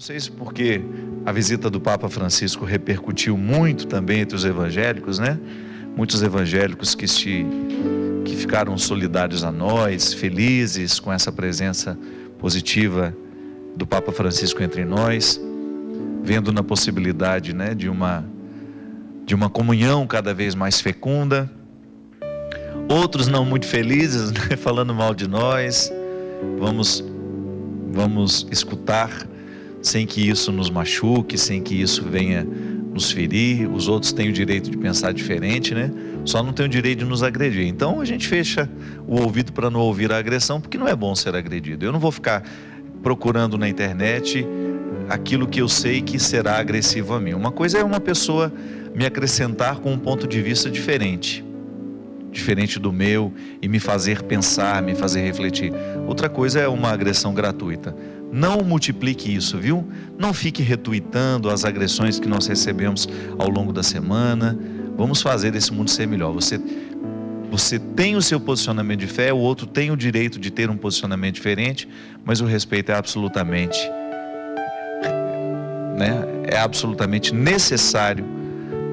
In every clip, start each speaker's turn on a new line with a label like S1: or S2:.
S1: Não sei se porque a visita do Papa Francisco repercutiu muito também entre os evangélicos, né? Muitos evangélicos que ficaram solidários a nós, felizes com essa presença positiva do Papa Francisco entre nós, vendo na possibilidade, né, de uma comunhão cada vez mais fecunda. Outros não muito felizes, né, falando mal de nós. Vamos escutar sem que isso nos machuque, sem que isso venha nos ferir. Os outros têm o direito de pensar diferente, né? Só não tem o direito de nos agredir. Então a gente fecha o ouvido para não ouvir a agressão, porque não é bom ser agredido. Eu não vou ficar procurando na internet aquilo que eu sei que será agressivo a mim. Uma coisa é uma pessoa me acrescentar com um ponto de vista diferente do meu, e me fazer pensar, me fazer refletir. Outra coisa é uma agressão gratuita. Não multiplique isso, viu? Não fique retuitando as agressões que nós recebemos ao longo da semana. Vamos fazer esse mundo ser melhor. Você tem o seu posicionamento de fé, o outro tem o direito de ter um posicionamento diferente, mas o respeito é absolutamente necessário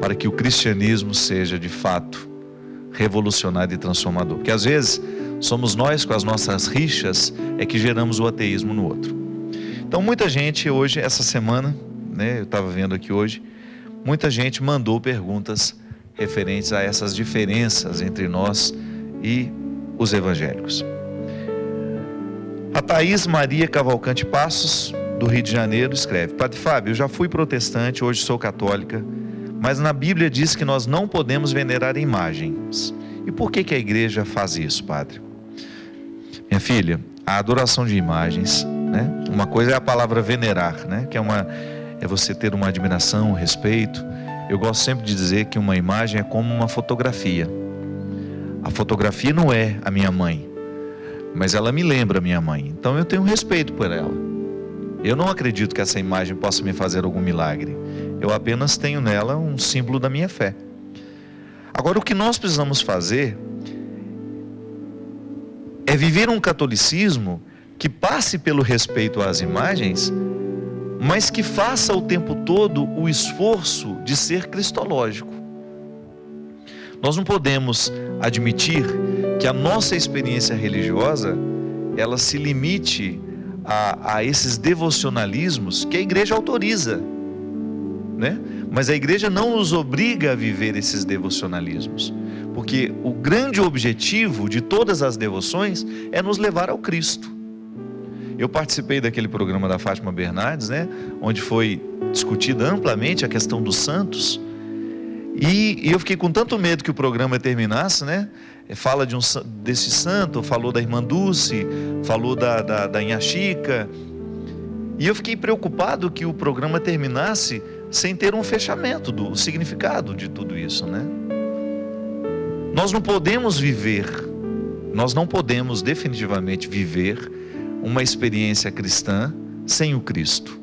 S1: para que o cristianismo seja de fato revolucionário e transformador. Porque às vezes somos nós, com as nossas rixas, é que geramos o ateísmo no outro. Então muita gente hoje, essa semana, né, eu estava vendo aqui hoje, muita gente mandou perguntas referentes a essas diferenças entre nós e os evangélicos. A Thaís Maria Cavalcante Passos, do Rio de Janeiro, escreve: Padre Fábio, eu já fui protestante, hoje sou católica, mas na Bíblia diz que nós não podemos venerar imagens. E por que a igreja faz isso, padre? Minha filha, a adoração de imagens, né? Uma coisa é a palavra venerar, né? Que é você ter uma admiração, um respeito. Eu gosto sempre de dizer que uma imagem é como uma fotografia. A fotografia não é a minha mãe, mas ela me lembra a minha mãe. Então eu tenho respeito por ela. Eu não acredito que essa imagem possa me fazer algum milagre. Eu apenas tenho nela um símbolo da minha fé. Agora, o que nós precisamos fazer é viver um catolicismo que passe pelo respeito às imagens, mas que faça o tempo todo o esforço de ser cristológico. Nós não podemos admitir que a nossa experiência religiosa ela se limite a esses devocionalismos que a igreja autoriza, né? Mas a igreja não nos obriga a viver esses devocionalismos, porque o grande objetivo de todas as devoções é nos levar ao Cristo. Eu participei daquele programa da Fátima Bernardes, né, onde foi discutida amplamente a questão dos santos, e eu fiquei com tanto medo que o programa terminasse, né? Fala desse santo, falou da irmã Dulce, falou da Inha Chica, e eu fiquei preocupado que o programa terminasse sem ter um fechamento do significado de tudo isso, né? Nós não podemos definitivamente viver uma experiência cristã sem o Cristo.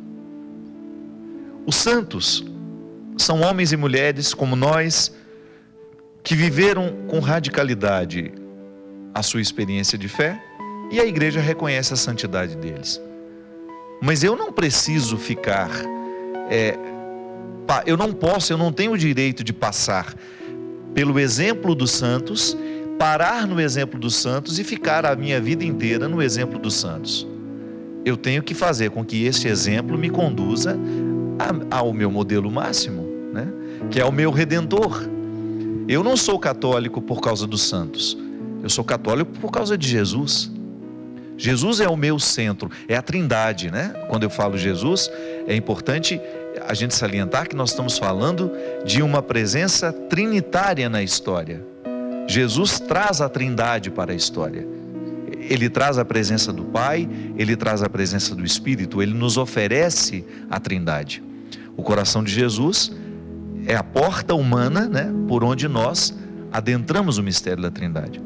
S1: Os santos são homens e mulheres como nós, que viveram com radicalidade a sua experiência de fé, e a igreja reconhece a santidade deles. Mas eu não preciso ficar, eu não tenho o direito de passar pelo exemplo dos santos, parar no exemplo dos santos e ficar a minha vida inteira no exemplo dos santos. Eu tenho que fazer com que esse exemplo me conduza ao meu modelo máximo, né? Que é o meu Redentor. Eu não sou católico por causa dos santos, eu sou católico por causa de Jesus. Jesus é o meu centro, é a Trindade, né? Quando eu falo Jesus, é importante a gente salientar que nós estamos falando de uma presença trinitária na história. Jesus traz a Trindade para a história. Ele traz a presença do Pai, ele traz a presença do Espírito, ele nos oferece a Trindade. O coração de Jesus é a porta humana, né, por onde nós adentramos o mistério da Trindade.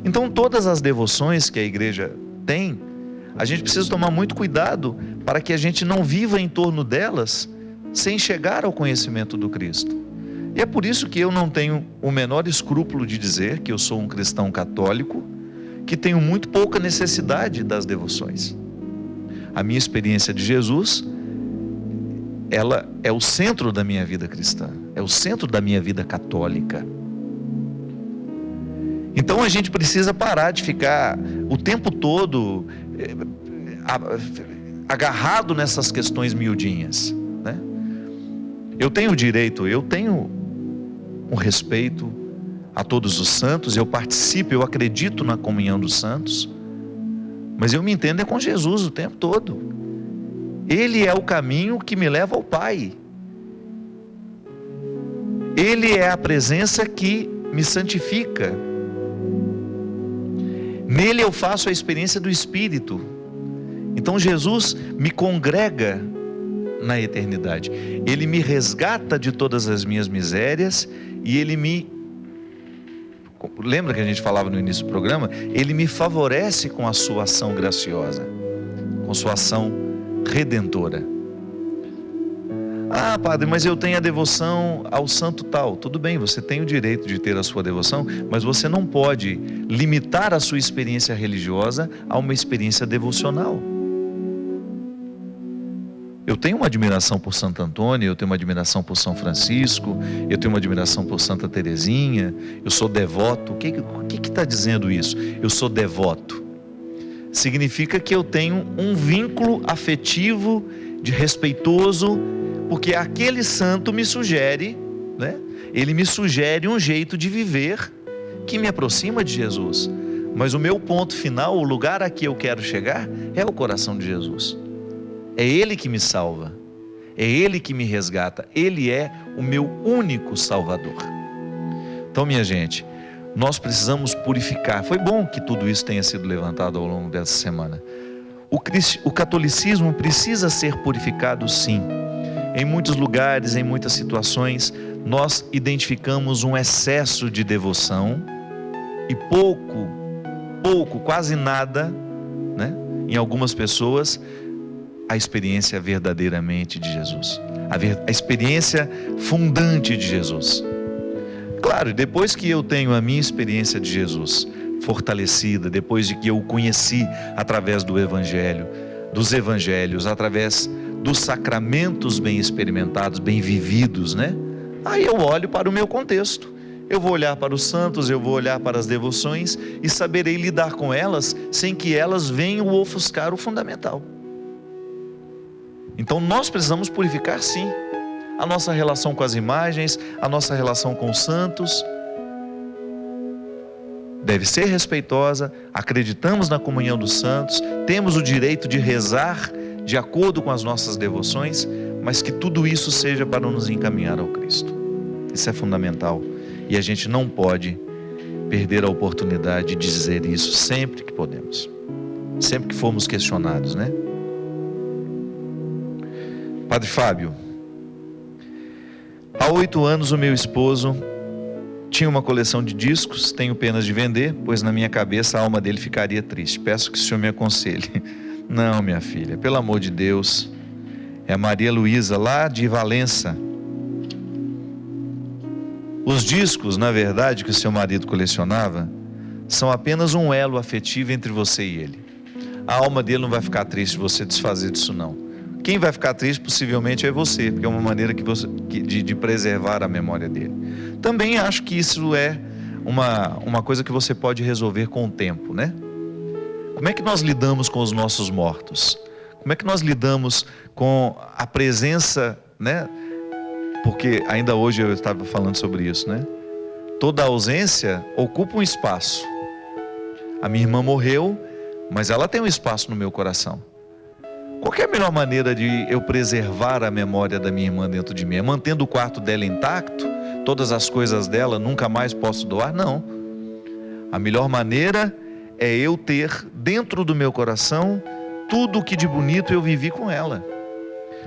S1: Então todas as devoções que a igreja tem, a gente precisa tomar muito cuidado para que a gente não viva em torno delas sem chegar ao conhecimento do Cristo. E é por isso que eu não tenho o menor escrúpulo de dizer que eu sou um cristão católico, que tenho muito pouca necessidade das devoções. A minha experiência de Jesus ela é o centro da minha vida cristã, é o centro da minha vida católica. Então a gente precisa parar de ficar o tempo todo agarrado nessas questões miudinhas, né? Eu tenho um respeito a todos os santos, eu participo, eu acredito na comunhão dos santos, mas eu me entendo com Jesus o tempo todo. Ele é o caminho que me leva ao Pai. Ele é a presença que me santifica. Nele eu faço a experiência do Espírito. Então Jesus me congrega na eternidade. Ele me resgata de todas as minhas misérias e Ele me... Lembra que a gente falava no início do programa? Ele me favorece com a sua ação graciosa, com sua ação redentora. Ah, padre, mas eu tenho a devoção ao santo tal. Tudo bem, você tem o direito de ter a sua devoção, mas você não pode limitar a sua experiência religiosa a uma experiência devocional. Eu tenho uma admiração por Santo Antônio, eu tenho uma admiração por São Francisco, eu tenho uma admiração por Santa Teresinha, eu sou devoto. O que está dizendo isso? Eu sou devoto. Significa que eu tenho um vínculo afetivo, de respeitoso, porque aquele santo me sugere, né? Ele me sugere um jeito de viver que me aproxima de Jesus. Mas o meu ponto final, o lugar a que eu quero chegar, é o coração de Jesus. É Ele que me salva, é Ele que me resgata, Ele é o meu único Salvador. Então, minha gente, nós precisamos purificar. Foi bom que tudo isso tenha sido levantado ao longo dessa semana. O catolicismo precisa ser purificado, sim. Em muitos lugares, em muitas situações, nós identificamos um excesso de devoção e quase nada, né? Em algumas pessoas, a experiência verdadeiramente de Jesus, a experiência fundante de Jesus. Claro, depois que eu tenho a minha experiência de Jesus fortalecida, depois de que eu o conheci através do Evangelho, dos Evangelhos, através dos sacramentos bem experimentados, bem vividos, né? Aí eu olho para o meu contexto, eu vou olhar para os santos, eu vou olhar para as devoções e saberei lidar com elas sem que elas venham ofuscar o fundamental. Então nós precisamos purificar, sim, a nossa relação com as imagens, a nossa relação com os santos. Deve ser respeitosa, acreditamos na comunhão dos santos, temos o direito de rezar de acordo com as nossas devoções, mas que tudo isso seja para nos encaminhar ao Cristo. Isso é fundamental e a gente não pode perder a oportunidade de dizer isso sempre que podemos, sempre que formos questionados, né? Padre Fábio, há 8 anos o meu esposo tinha uma coleção de discos, tenho penas de vender, pois na minha cabeça a alma dele ficaria triste. Peço que o senhor me aconselhe. Não, minha filha, pelo amor de Deus. É a Maria Luísa, lá de Valença. Os discos, na verdade, que o seu marido colecionava, são apenas um elo afetivo entre você e ele. A alma dele não vai ficar triste se você desfazer disso, não. Quem vai ficar triste possivelmente é você, porque é uma maneira de preservar a memória dele. Também acho que isso é uma coisa que você pode resolver com o tempo, né? Como é que nós lidamos com os nossos mortos? Como é que nós lidamos com a presença, né? Porque ainda hoje eu estava falando sobre isso, né? Toda ausência ocupa um espaço. A minha irmã morreu, mas ela tem um espaço no meu coração. Qual que é a melhor maneira de eu preservar a memória da minha irmã dentro de mim? É mantendo o quarto dela intacto? Todas as coisas dela nunca mais posso doar? Não. A melhor maneira é eu ter dentro do meu coração tudo o que de bonito eu vivi com ela.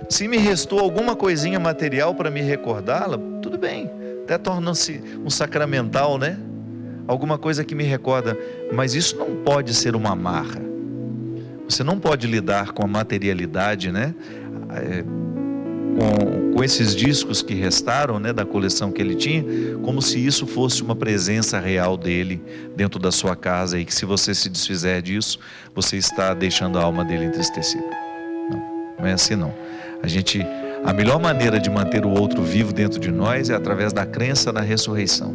S1: Se me restou alguma coisinha material para me recordá-la, tudo bem. Até torna-se um sacramental, né? Alguma coisa que me recorda. Mas isso não pode ser uma amarra. Você não pode lidar com a materialidade, né? Com esses discos que restaram, né, da coleção que ele tinha, como se isso fosse uma presença real dele dentro da sua casa e que se você se desfizer disso, você está deixando a alma dele entristecida. Não é assim não. A gente A melhor maneira de manter o outro vivo dentro de nós é através da crença na ressurreição.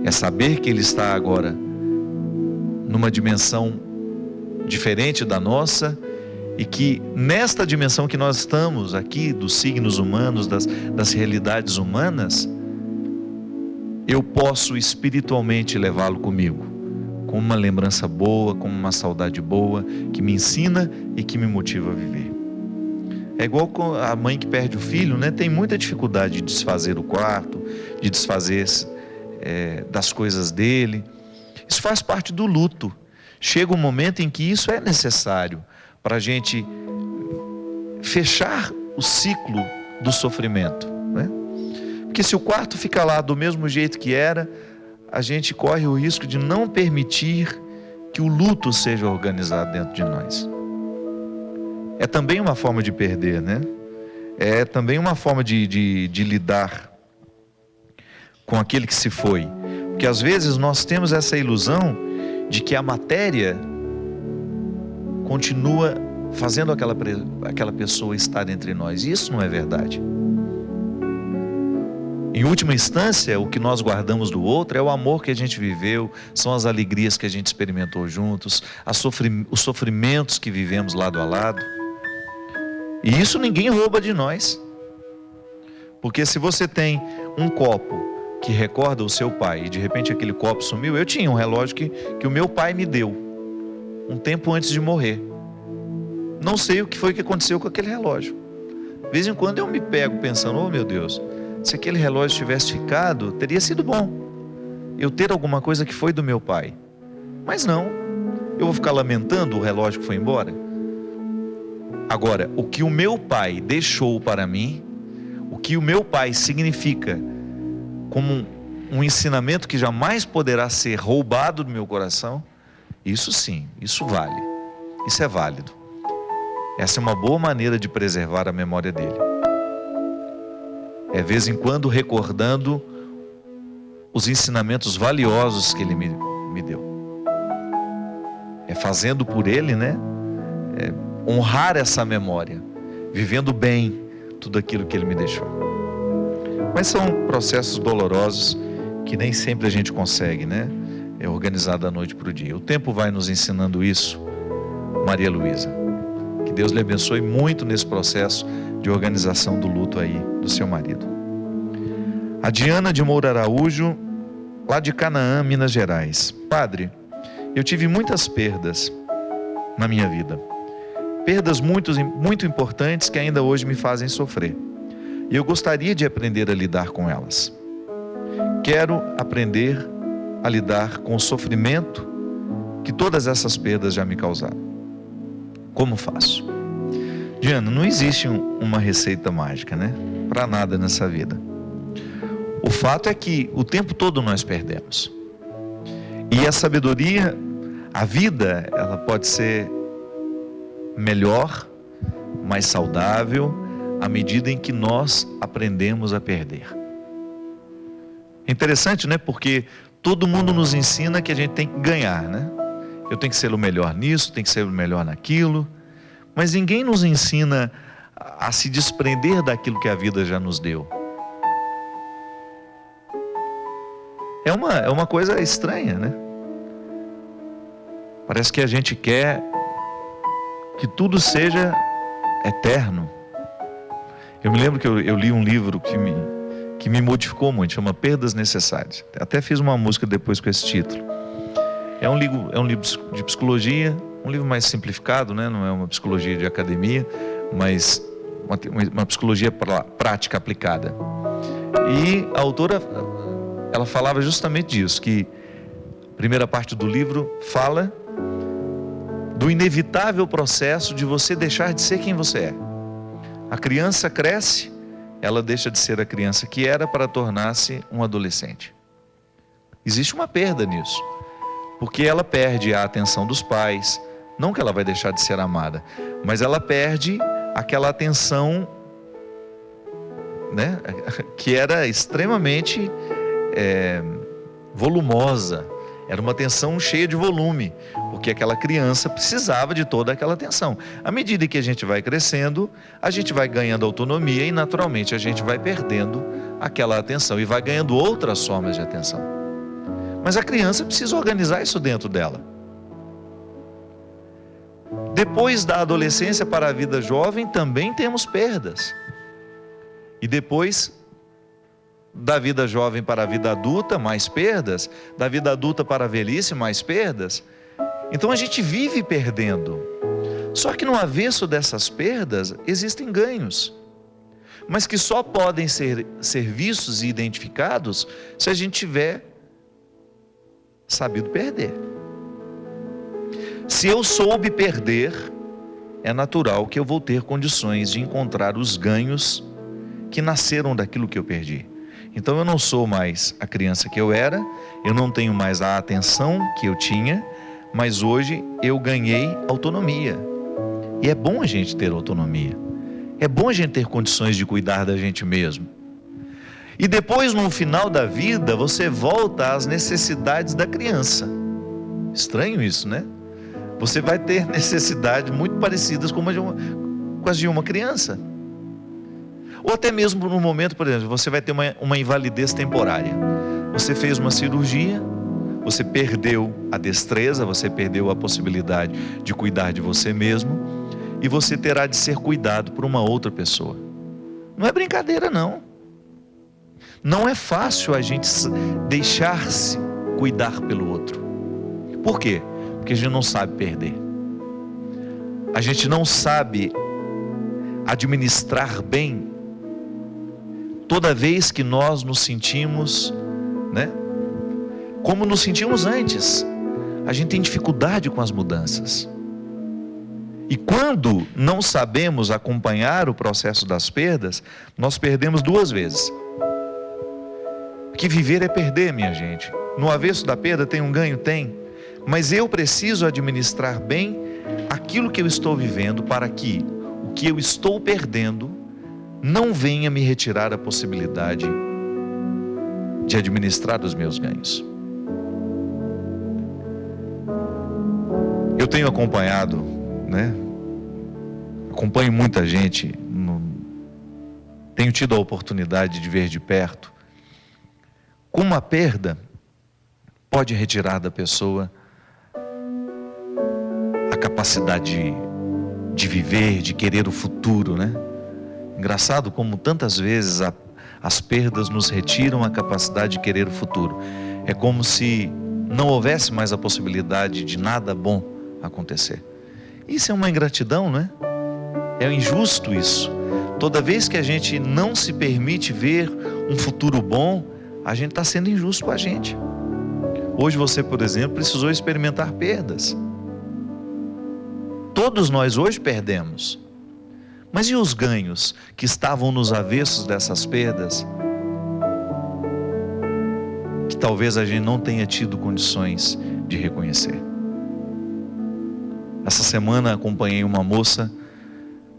S1: É saber que ele está agora numa dimensão diferente da nossa, e que nesta dimensão que nós estamos aqui, dos signos humanos, das realidades humanas, eu posso espiritualmente levá-lo comigo, com uma lembrança boa, com uma saudade boa, que me ensina e que me motiva a viver. É igual com a mãe que perde o filho, né? Tem muita dificuldade de desfazer o quarto, de desfazer das coisas dele. Isso faz parte do luto. Chega um momento em que isso é necessário para a gente fechar o ciclo do sofrimento, né? Porque se o quarto fica lá do mesmo jeito que era, a gente corre o risco de não permitir que o luto seja organizado dentro de nós. É também uma forma de perder, né? É também uma forma de lidar com aquele que se foi. Porque às vezes nós temos essa ilusão de que a matéria continua fazendo aquela pessoa estar entre nós. E isso não é verdade. Em última instância, o que nós guardamos do outro é o amor que a gente viveu, são as alegrias que a gente experimentou juntos, os sofrimentos que vivemos lado a lado. E isso ninguém rouba de nós. Porque se você tem um copo que recorda o seu pai e de repente aquele copo sumiu, eu tinha um relógio que o meu pai me deu um tempo antes de morrer. Não sei o que foi que aconteceu com aquele relógio. De vez em quando eu me pego pensando, oh meu Deus, se aquele relógio tivesse ficado, teria sido bom eu ter alguma coisa que foi do meu pai. Mas não, eu vou ficar lamentando o relógio que foi embora. Agora, o que o meu pai deixou para mim, o que o meu pai significa como um ensinamento que jamais poderá ser roubado do meu coração, isso sim, isso vale, isso é válido. Essa é uma boa maneira de preservar a memória dele. É de vez em quando recordando os ensinamentos valiosos que ele me deu. É fazendo por ele, né? Honrar essa memória, vivendo bem tudo aquilo que ele me deixou. Mas são processos dolorosos que nem sempre a gente consegue, né? É organizar da noite para o dia. O tempo vai nos ensinando isso, Maria Luísa. Que Deus lhe abençoe muito nesse processo de organização do luto aí do seu marido. A Diana de Moura Araújo, lá de Canaã, Minas Gerais. Padre, eu tive muitas perdas na minha vida. Perdas muito importantes que ainda hoje me fazem sofrer. E eu gostaria de aprender a lidar com elas. Quero aprender a lidar com o sofrimento que todas essas perdas já me causaram. Como faço? Diana, não existe uma receita mágica, né? Para nada nessa vida. O fato é que o tempo todo nós perdemos. E a sabedoria, a vida, ela pode ser melhor, mais saudável, à medida em que nós aprendemos a perder. É interessante, né? Porque todo mundo nos ensina que a gente tem que ganhar, né? Eu tenho que ser o melhor nisso, tenho que ser o melhor naquilo. Mas ninguém nos ensina a se desprender daquilo que a vida já nos deu. É uma coisa estranha, né? Parece que a gente quer que tudo seja eterno. Eu me lembro que eu li um livro que me modificou muito, chama Perdas Necessárias. Até fiz uma música depois com esse título. É um livro de psicologia, um livro mais simplificado, né? Não é uma psicologia de academia, mas uma psicologia prática aplicada. E a autora, ela falava justamente disso, que a primeira parte do livro fala do inevitável processo de você deixar de ser quem você é. A criança cresce, ela deixa de ser a criança que era para tornar-se um adolescente. Existe uma perda nisso, porque ela perde a atenção dos pais, não que ela vai deixar de ser amada, mas ela perde aquela atenção, né, que era extremamente volumosa, Era uma atenção cheia de volume, porque aquela criança precisava de toda aquela atenção. À medida que a gente vai crescendo, a gente vai ganhando autonomia e naturalmente a gente vai perdendo aquela atenção e vai ganhando outras formas de atenção. Mas a criança precisa organizar isso dentro dela. Depois da adolescência para a vida jovem também temos perdas. E depois da vida jovem para a vida adulta, mais perdas. Da vida adulta para a velhice, mais perdas. Então a gente vive perdendo. Só que no avesso dessas perdas existem ganhos, mas que só podem ser vistos e identificados se a gente tiver sabido perder. Se eu soube perder, é natural que eu vou ter condições de encontrar os ganhos que nasceram daquilo que eu perdi. Então eu não sou mais a criança que eu era, eu não tenho mais a atenção que eu tinha, mas hoje eu ganhei autonomia. E é bom a gente ter autonomia. É bom a gente ter condições de cuidar da gente mesmo. E depois, no final da vida, você volta às necessidades da criança. Estranho isso, né? Você vai ter necessidades muito parecidas com as de uma criança. Ou até mesmo no momento, por exemplo, você vai ter uma invalidez temporária. Você fez uma cirurgia, você perdeu a destreza, você perdeu a possibilidade de cuidar de você mesmo, e você terá de ser cuidado por uma outra pessoa. Não é brincadeira, não. Não é fácil a gente deixar-se cuidar pelo outro. Por quê? Porque a gente não sabe perder. A gente não sabe administrar bem toda vez que nós nos sentimos, como nos sentimos antes. A gente tem dificuldade com as mudanças. E quando não sabemos acompanhar o processo das perdas, nós perdemos duas vezes. Porque viver é perder, minha gente. No avesso da perda tem um ganho? Tem. Mas eu preciso administrar bem aquilo que eu estou vivendo para que o que eu estou perdendo não venha me retirar a possibilidade de administrar os meus ganhos. Eu tenho acompanhado, acompanho muita gente, tenho tido a oportunidade de ver de perto como a perda pode retirar da pessoa a capacidade de viver, de querer o futuro, Engraçado como tantas vezes as perdas nos retiram a capacidade de querer o futuro. É como se não houvesse mais a possibilidade de nada bom acontecer. Isso é uma ingratidão, É injusto isso. Toda vez que a gente não se permite ver um futuro bom, a gente está sendo injusto com a gente. Hoje você, por exemplo, precisou experimentar perdas. Todos nós hoje perdemos. Mas e os ganhos que estavam nos avessos dessas perdas? Que talvez a gente não tenha tido condições de reconhecer. Essa semana acompanhei uma moça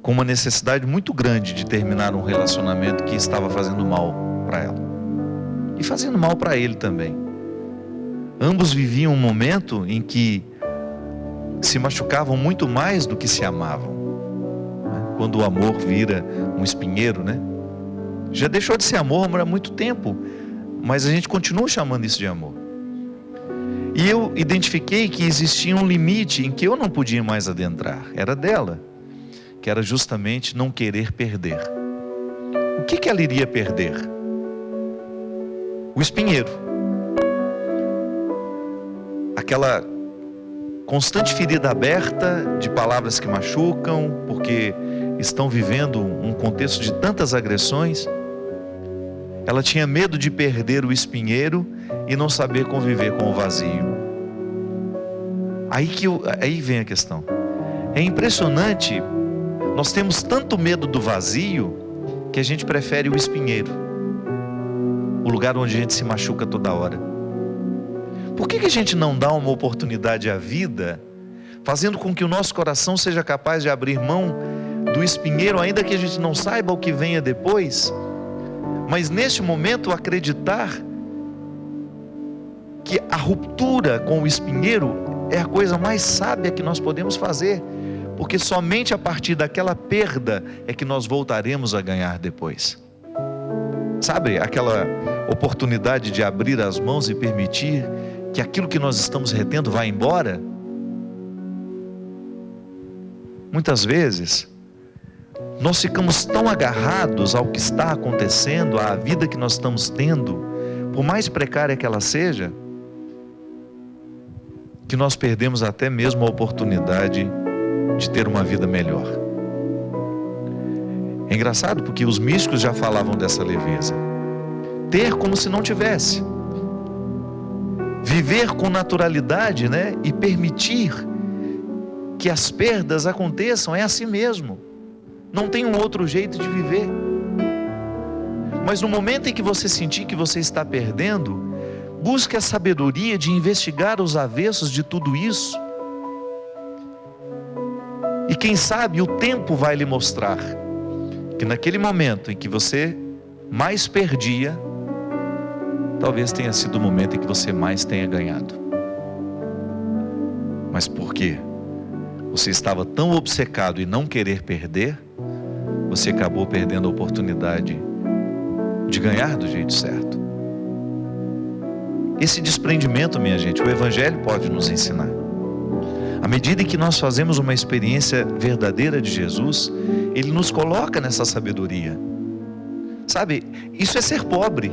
S1: com uma necessidade muito grande de terminar um relacionamento que estava fazendo mal para ela. E fazendo mal para ele também. Ambos viviam um momento em que se machucavam muito mais do que se amavam. Quando o amor vira um espinheiro, Já deixou de ser amor há muito tempo, mas a gente continua chamando isso de amor. E eu identifiquei que existia um limite em que eu não podia mais adentrar. Era dela, que era justamente não querer perder. O que ela iria perder? O espinheiro. Aquela constante ferida aberta de palavras que machucam, porque estão vivendo um contexto de tantas agressões. Ela tinha medo de perder o espinheiro e não saber conviver com o vazio. Aí vem a questão. É impressionante, nós temos tanto medo do vazio que a gente prefere o espinheiro, o lugar onde a gente se machuca toda hora. Por que a gente não dá uma oportunidade à vida, fazendo com que o nosso coração seja capaz de abrir mão do espinheiro, ainda que a gente não saiba o que venha depois, mas neste momento acreditar que a ruptura com o espinheiro é a coisa mais sábia que nós podemos fazer, porque somente a partir daquela perda é que nós voltaremos a ganhar depois. Sabe, aquela oportunidade de abrir as mãos e permitir que aquilo que nós estamos retendo vá embora? Muitas vezes nós ficamos tão agarrados ao que está acontecendo, à vida que nós estamos tendo, por mais precária que ela seja, que nós perdemos até mesmo a oportunidade de ter uma vida melhor. É engraçado porque os místicos já falavam dessa leveza. Ter como se não tivesse. Viver com naturalidade, né? E permitir que as perdas aconteçam, é assim mesmo. Não tem um outro jeito de viver. Mas no momento em que você sentir que você está perdendo, busque a sabedoria de investigar os avessos de tudo isso. E quem sabe o tempo vai lhe mostrar que naquele momento em que você mais perdia, talvez tenha sido o momento em que você mais tenha ganhado. Mas por quê? Você estava tão obcecado em não querer perder, você acabou perdendo a oportunidade de ganhar do jeito certo. Esse desprendimento, minha gente, o Evangelho pode nos ensinar. À medida em que nós fazemos uma experiência verdadeira de Jesus, Ele nos coloca nessa sabedoria. Sabe, isso é ser pobre.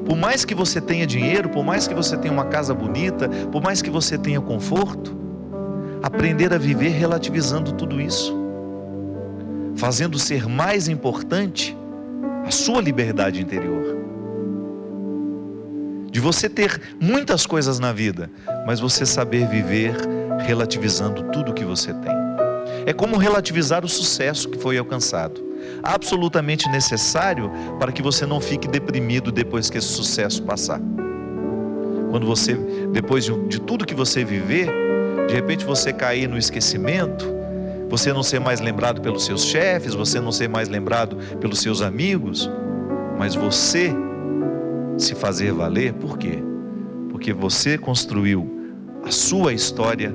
S1: Por mais que você tenha dinheiro, por mais que você tenha uma casa bonita, por mais que você tenha conforto, aprender a viver relativizando tudo isso, fazendo ser mais importante a sua liberdade interior. De você ter muitas coisas na vida, mas você saber viver relativizando tudo que você tem. É como relativizar o sucesso que foi alcançado. Absolutamente necessário para que você não fique deprimido depois que esse sucesso passar. Quando você, depois de tudo que você viver, de repente você cair no esquecimento, você não ser mais lembrado pelos seus chefes, você não ser mais lembrado pelos seus amigos, mas você se fazer valer. Por quê? Porque você construiu a sua história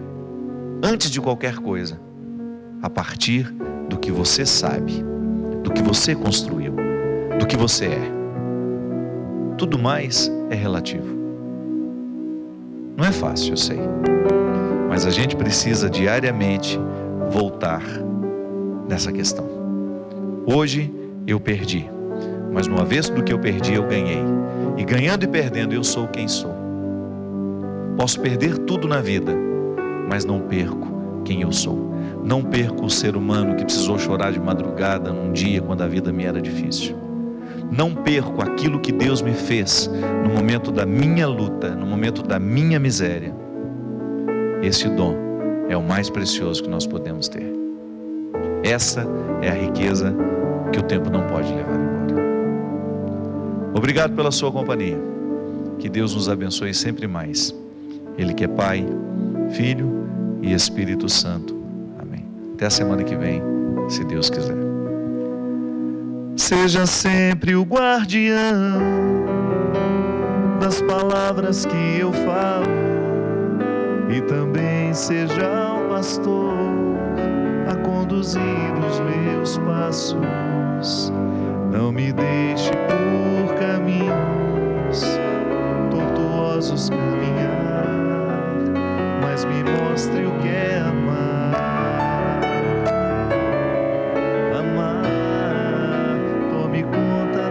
S1: antes de qualquer coisa, a partir do que você sabe, do que você construiu, do que você é. Tudo mais é relativo. Não é fácil, eu sei, mas a gente precisa diariamente voltar nessa questão. Hoje eu perdi, mas no avesso do que eu perdi eu ganhei, e ganhando e perdendo eu sou quem sou. Posso perder tudo na vida, mas não perco quem eu sou. Não perco o ser humano que precisou chorar de madrugada num dia quando a vida me era difícil. Não perco aquilo que Deus me fez no momento da minha luta, no momento da minha miséria. Esse dom é o mais precioso que nós podemos ter. Essa é a riqueza que o tempo não pode levar embora. Obrigado pela sua companhia. Que Deus nos abençoe sempre mais. Ele que é Pai, Filho e Espírito Santo. Amém. Até a semana que vem, se Deus quiser. Seja sempre o guardião das palavras que eu falo, e também seja o pastor a conduzir os meus passos. Não me deixe por caminhos tortuosos caminhar, mas me mostre o que é amar. Amar, tome conta